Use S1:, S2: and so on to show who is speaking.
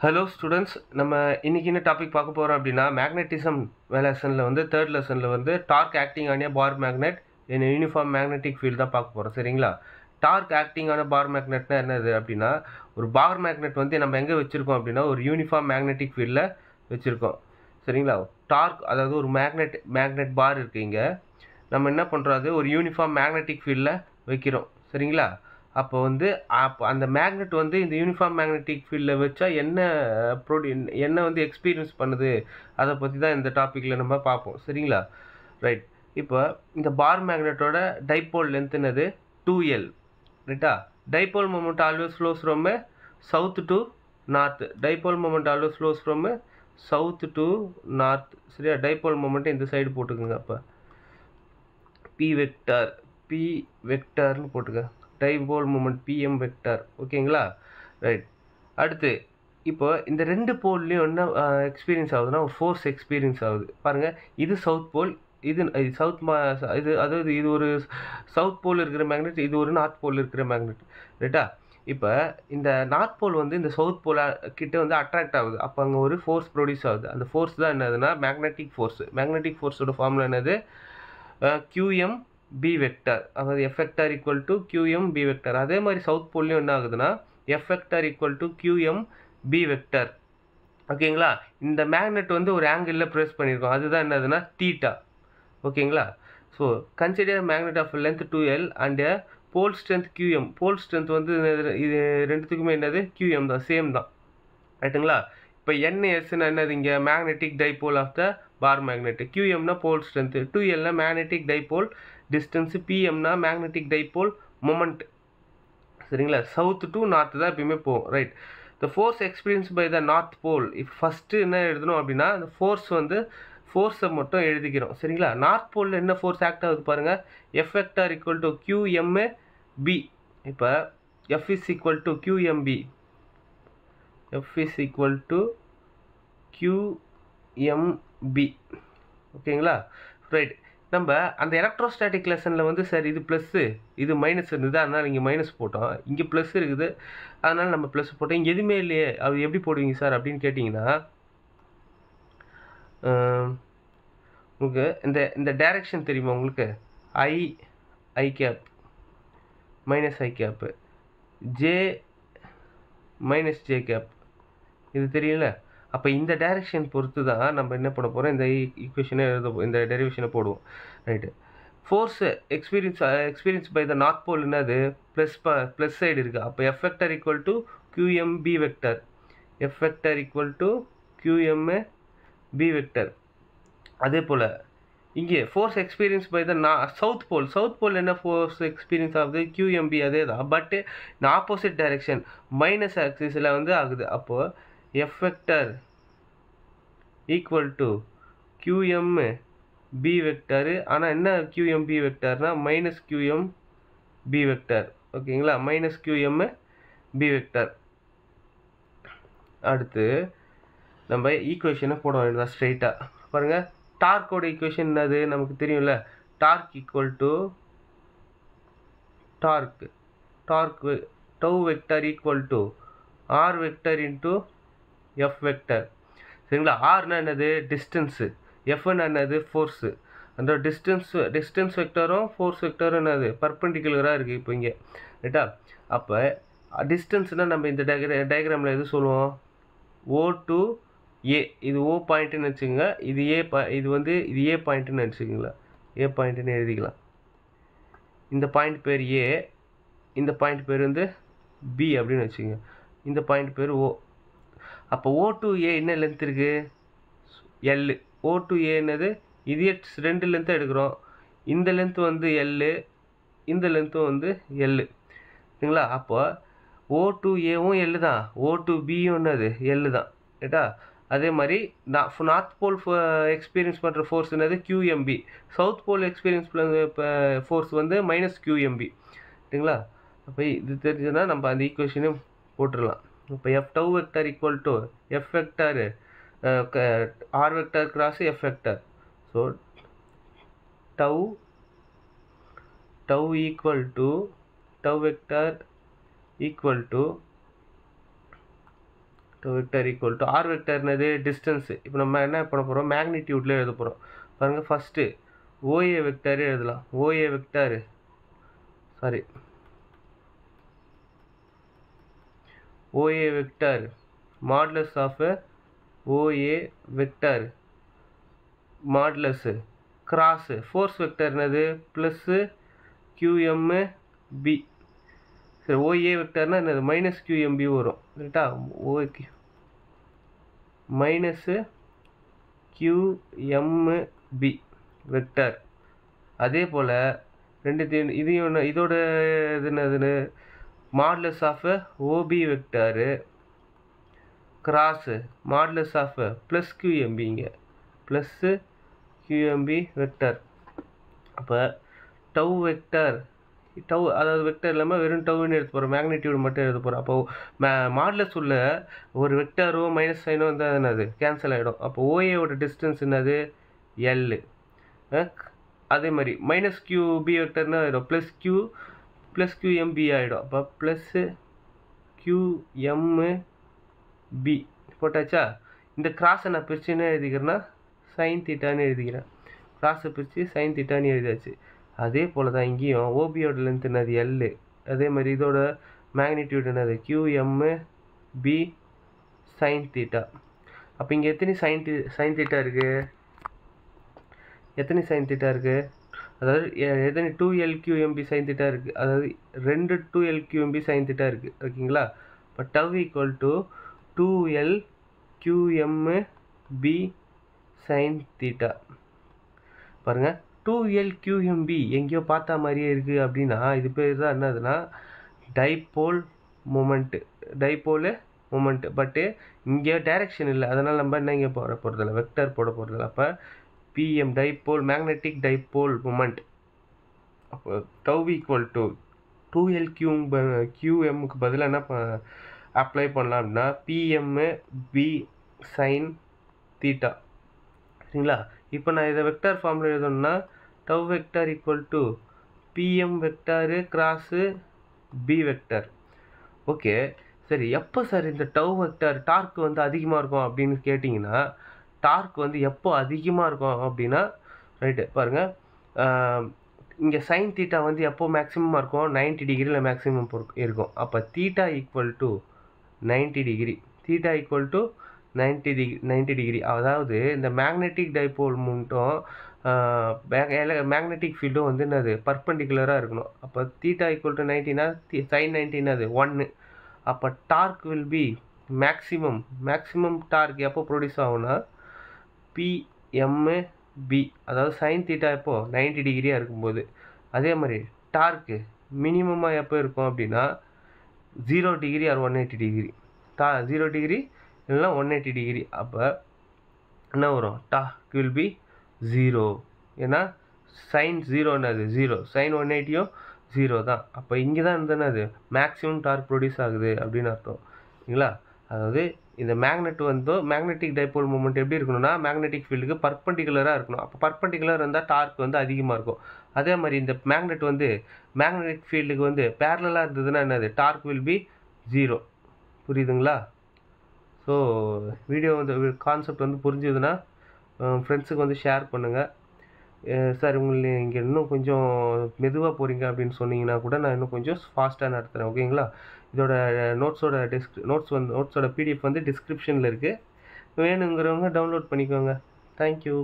S1: Hello students, நம்ம இன்னைக்கு என்ன டாபிக் பார்க்க போகிறோம் அப்படின்னா மேக்னெட்டிசம் லெசனில் வந்து தேர்ட் லெசனில் வந்து torque acting on a bar magnet in uniform magnetic field தான் பார்க்க போகிறோம். சரிங்களா? டார்க் ஆக்டிங் ஆன பார் மேக்னெட்னா என்னது அப்படின்னா, ஒரு பார் மேக்னெட் வந்து நம்ம எங்கே வச்சுருக்கோம் அப்படின்னா ஒரு யூனிஃபார்ம் மேக்னெட்டிக் ஃபீல்டில் வச்சுருக்கோம். சரிங்களா? டார்க் அதாவது ஒரு மேக்னெட் பார் இருக்குது. இங்கே நம்ம என்ன பண்ணுறோம், அது ஒரு யூனிஃபார்ம் மேக்னெட்டிக் ஃபீல்டில் வைக்கிறோம். சரிங்களா? அப்போ வந்து அந்த மேக்னெட் வந்து இந்த யூனிஃபார்ம் மேக்னெட்டிக் ஃபீல்டில் வச்சா என்ன வந்து எக்ஸ்பீரியன்ஸ் பண்ணுது, அதை பற்றி தான் இந்த டாப்பிக்கில் நம்ம பார்ப்போம். சரிங்களா? ரைட். இப்போ இந்த பார் மேக்னெட்டோட டைபோல் லென்த் என்னது 2L. ரைட்டா? Dipole moment always flows from south to north. Dipole moment always flows from south to north. சரியா? டைபோல் மொமெண்ட் இந்த சைடு போட்டுக்குங்க. அப்போ பி வெக்டார்னு போட்டுக்க. Dipole moment PM vector. ஓகேங்களா? ரைட். அடுத்து இப்போ இந்த ரெண்டு போல்லையும் என்ன எக்ஸ்பீரியன்ஸ் ஆகுதுன்னா ஒரு ஃபோர்ஸ் எக்ஸ்பீரியன்ஸ் ஆகுது. பாருங்கள், இது சவுத் போல், இது அதாவது இது ஒரு சவுத் போல் இருக்கிற மேக்னெட், இது ஒரு நார்த் போல் இருக்கிற மேக்னெட். ரைட்டா? இப்போ இந்த நார்த் போல் வந்து இந்த சவுத் போல் கிட்ட வந்து அட்ராக்ட் ஆகுது. அப்போ அங்கே ஒரு ஃபோர்ஸ் ப்ரொடியூஸ் ஆகுது. அந்த ஃபோர்ஸ் தான் என்னதுன்னா மேக்னெட்டிக் ஃபோர்ஸ். மேக்னெட்டிக் ஃபோர்ஸோட ஃபார்முலா என்னது? QM B vector. அதாவது F vector equal to QM B vector. அதே மாதிரி சவுத் போல்லையும் என்ன ஆகுதுன்னா F vector equal to QM B vector. ஓகேங்களா? இந்த மேக்னெட் வந்து ஒரு ஆங்கிளில் ப்ரெஸ் பண்ணியிருக்கோம். அதுதான் என்னதுன்னா தீட்டா. ஓகேங்களா? So consider magnet of length 2L and pole strength QM. Pole strength வந்து இது ரெண்டுத்துக்குமே என்னது QM தான், சேம் தான். ரைட்டுங்களா? இப்போ NSன்னா என்னது? இங்கே magnetic dipole of the bar magnet. QMனா போல் ஸ்ட்ரென்த், 2Lனா மேக்னெட்டிக் டைபோல் டிஸ்டன்ஸ், PMனா மேக்னெட்டிக் டைபோல் மொமெண்ட். சரிங்களா? சவுத் டு நார்த் தான் எப்பயுமே போகும். Right. The force experience by the north pole. இப்போ ஃபஸ்ட்டு என்ன எழுதணும் அப்படின்னா அந்த ஃபோர்ஸை மட்டும் எழுதிக்கிறோம். சரிங்களா? நார்த் போலில் என்ன ஃபோர்ஸ் ஆக்ட் ஆகுது பாருங்கள். F vector equal to QMB. இப்போ F is equal to QMB. F is equal to QMB. ஓகேங்களா? ரைட். நம்ம அந்த எலக்ட்ரோஸ்டாட்டிக் லெசனில் வந்து சார் இது ப்ளஸ்ஸு இது மைனஸ் இருந்தது, அதனால் இங்கே மைனஸ் போட்டோம். இங்கே ப்ளஸ் இருக்குது, அதனால் நம்ம ப்ளஸ் போட்டோம். இங்கே எதுவுமே இல்லையே, அது எப்படி போடுவீங்க சார் அப்படின்னு கேட்டிங்கன்னா, உங்களுக்கு இந்த டைரக்ஷன் தெரியுமா உங்களுக்கு? I cap minus i cap, j minus j cap, இது தெரியல. அப்போ இந்த டைரெக்ஷன் பொறுத்து தான் நம்ம என்ன பண்ண போகிறோம், இந்த ஈக்குவேஷனை இந்த டெரிவேஷனை போடுவோம். Right. Force experience by the north pole என்னது? ப்ளஸ் சைடு இருக்குது. அப்போ F vector equal to QMB vector. F vector equal to QMB vector. அதே போல் இங்கே force experience by the south pole என்ன ஃபோர்ஸ் எக்ஸ்பீரியன்ஸ் ஆகுது? QMB. அதே தான், பட்டு இந்த ஆப்போசிட் டைரெக்ஷன் மைனஸ் ஆக்சிஸில் வந்து ஆகுது. அப்போது F vector equal to QMB vector. ஆனால் என்ன QMB வெக்டர்னா மைனஸ் QMB வெக்டர். ஓகேங்களா? Minus QMB vector. அடுத்து நம்ம ஈக்குவேஷனை போட வேண்டியதான் ஸ்ட்ரெயிட்டாக. பாருங்கள், டார்க்கோட ஈக்குவேஷன் என்னது நமக்கு தெரியும்ல. Torque equal to tau vector equal to R vector into F vector. சரிங்களா? ஆர்னா என்னது? டிஸ்டன்ஸு. எஃப்னா என்னது? ஃபோர்ஸு. அந்த டிஸ்டன்ஸ் வெக்டரும் ஃபோர்ஸ் வெக்டரும் என்னது? பர்பெண்டிகுலராக இருக்குது இப்போ இங்கே. ரைட்டா? அப்போ டிஸ்டன்ஸ்னால் நம்ம இந்த டயக்ராமில் எது சொல்லுவோம்? O to A. இது O பாயிண்ட்டுன்னு வச்சுக்கோங்க. இது இது ஏ பாயிண்ட்டுன்னு வச்சுக்கோங்களா. ஏ பாயிண்ட்டுன்னு எழுதிக்கலாம். இந்த பாயிண்ட் பேர் ஏ, இந்த பாயிண்ட் பேர் வந்து பி அப்படின்னு வச்சுக்கோங்க. இந்த பாயிண்ட் பேர் ஓ. அப்போ O டு A என்ன லென்த் இருக்குது? L. O டு A என்னது? இது ரெண்டு லென்த்தை எடுக்கிறோம். இந்த லென்த் வந்து L, இந்த லென்த்தும் வந்து L. சரிங்களா? அப்போ O டு Aவும் L தான், O டு Bயும் என்னது? L தான். ரைட்டா? அதே மாதிரி நார்த் போல் எக்ஸ்பீரியன்ஸ் பண்ணுற ஃபோர்ஸ் என்னது? QMB. South pole experience force வந்து மைனஸ் QMB. சரிங்களா? அப்போ இது தெரிஞ்சதுன்னா நம்ம அந்த ஈக்குவேஷனையும் போட்டுடலாம். இப்போ F tau vector equal to F vector R vector cross F vector. So tau equal to tau vector equal to tau vector equal to R vector என்னது டிஸ்டன்ஸு. இப்போ நம்ம என்ன பண்ண போகிறோம், மேக்னிடியூடில் எழுத போகிறோம். பாருங்கள், ஃபஸ்ட்டு ஓஏ வெக்டர் எழுதலாம். OA vector sorry OA vector modulus of OA vector modulus cross force vector என்னது ப்ளஸ்ஸு கியூஎம்மு பி. சரி, ஓஏ வெக்டர்னால் என்னது மைனஸ் கியூஎம்பி வரும் கரெக்டா. Okay, minus QMB vector. அதே போல் இதையும் இதோட இது என்னதுன்னு modulus of OB vector cross modulus of plus QMB, இங்கே ப்ளஸ்ஸு கியூஎம்பி வெக்டர். அப்போ டவ் வெக்டர் அதாவது வெக்டர் இல்லாமல் வெறும் டவுன்னு எடுத்து போகிறோம், மேக்னிடியூடு மட்டும் எழுத போகிறோம். அப்போது மாடுலஸ் உள்ள ஒரு வெக்டரோ மைனஸ் சைனோ இருந்தால் என்னது கேன்சல் ஆகிடும். அப்போ ஓஏவோட டிஸ்டன்ஸ் என்னது எல். அதே மாதிரி மைனஸ் கியூபி வெக்டர்னா ஆகிடும் ப்ளஸ் கியூஎம்பி ஆகிடும். அப்போ ப்ளஸ்ஸு கியூஎம்பி போட்டாச்சா. இந்த கிராஸை நான் பிரிச்சுன்னு எழுதிக்கிறேன்னா சைன் தீட்டான்னு எழுதிக்கிறேன். கிராஸை பிரித்து சைன் தீட்டான்னு எழுதியாச்சு. அதே போல் தான் இங்கேயும் ஓபியோட லென்த் என்னது எல். அதே மாதிரி இதோட மேக்னிடியூட் என்னது கியூஎம்பி சைன் தீட்டா. அப்போ இங்கே எத்தனை சைன் தீட்டா இருக்குது, எத்தனை சைன் தீட்டா இருக்குது, அதாவது எத்தனை 2L QMB சைன் தீட்டா இருக்குது, அதாவது 2 2L QMB சைன் தீட்டா இருக்குது. ஓகேங்களா. இப்போ tau equal to 2L QMB sine theta. பாருங்கள், 2L QMB எங்கேயோ பார்த்தா மாதிரியே இருக்குது அப்படின்னா இது பேர் தான் என்னதுன்னா டைபோல் மூமெண்ட்டு. பட்டு இங்கே டைரக்ஷன் இல்லை, அதனால் நம்ம என்ன இங்கே போட போகிறதில்ல, வெக்டர் போட போகிறதில்ல. அப்போ PM dipole magnetic dipole moment. அப்போ டவ் ஈக்குவல் டு 2L QMக்கு பதிலாக என்ன அப்ளை பண்ணலாம் அப்படின்னா பிஎம்மு சைன் தீட்டா. சரிங்களா. இப்போ நான் இதை வெக்டர் ஃபார்மில் எழுதணும்னா tau vector equal to PM vector cross p vector. Okay, சரி. எப்போ சார் இந்த டவ் வெக்டர் டார்க் வந்து அதிகமாக இருக்கும் அப்படின்னு கேட்டிங்கன்னா, டார்க் வந்து எப்போ அதிகமாக இருக்கும் அப்படின்னா ரைட்டு பாருங்கள், இங்கே சைன் தீட்டா வந்து எப்போ மேக்ஸிமமாக இருக்கும் 90 டிகிரியில் மேக்ஸிமம் இருக்கும். அப்போ theta equal to 90 degree, theta equal to 90 degree. அதாவது இந்த மேக்னெட்டிக் டைபோல் மூமெண்ட்டும் மேக்னெட்டிக் ஃபீல்டும் வந்து என்னது பர்பண்டிகுலராக இருக்கணும். அப்போ தீட்டா ஈக்குவல் டு 90னா சைன் 90னா அது 1. அப்போ torque will be maximum torque எப்போ ப்ரொடியூஸ் ஆகும்னா பிஎம்பி, அதாவது சைன் தீட்டா எப்போ 90 டிகிரியாக இருக்கும்போது. அதே மாதிரி டார்க்கு மினிமமாக எப்போ இருக்கும் அப்படின்னா 0 டிகிரி ஆர் 180 டிகிரி. 0 டிகிரி இல்லைனா 180 டிகிரி. அப்போ என்ன வரும், டார்க் வில் பி 0. ஏன்னா சைன் 0ன்னது 0, சைன் 180யும் 0 தான். அப்போ இங்கே தான் இருந்தது மேக்ஸிமம் டார்க் ப்ரொடியூஸ் ஆகுது அப்படின்னு அர்த்தம். சரிங்களா. அதாவது இந்த மேக்னெட்டிக் டைபோல் மூமெண்ட் எப்படி இருக்கணும்னா மேக்னெட்டிக் ஃபீல்டுக்கு பர்பண்டிகுலராக இருக்கணும். அப்போ பர்பண்டிகுலர் இருந்தால் டார்க் வந்து அதிகமாக இருக்கும். அதே மாதிரி இந்த மேக்னெட்டிக் ஃபீல்டுக்கு வந்து பேரலாக இருந்ததுன்னா என்னது டார்க் வில் பி 0. புரியுதுங்களா. ஸோ வீடியோ வந்து கான்செப்ட் வந்து புரிஞ்சுதுன்னா ஃப்ரெண்ட்ஸுக்கு வந்து ஷேர் பண்ணுங்கள். சார் உங்களுக்கு இங்கே இன்னும் கொஞ்சம் மெதுவாக போகிறீங்க அப்படின்னு சொன்னீங்கன்னா கூட நான் இன்னும் கொஞ்சம் ஃபாஸ்ட்டாக நடத்துகிறேன். ஓகேங்களா. இதோட நோட்ஸோட பிடிஎஃப் வந்து டிஸ்கிரிப்ஷனில் இருக்குது, வேணுங்கிறவங்க டவுன்லோட் பண்ணிக்கோங்க. தேங்க்யூ.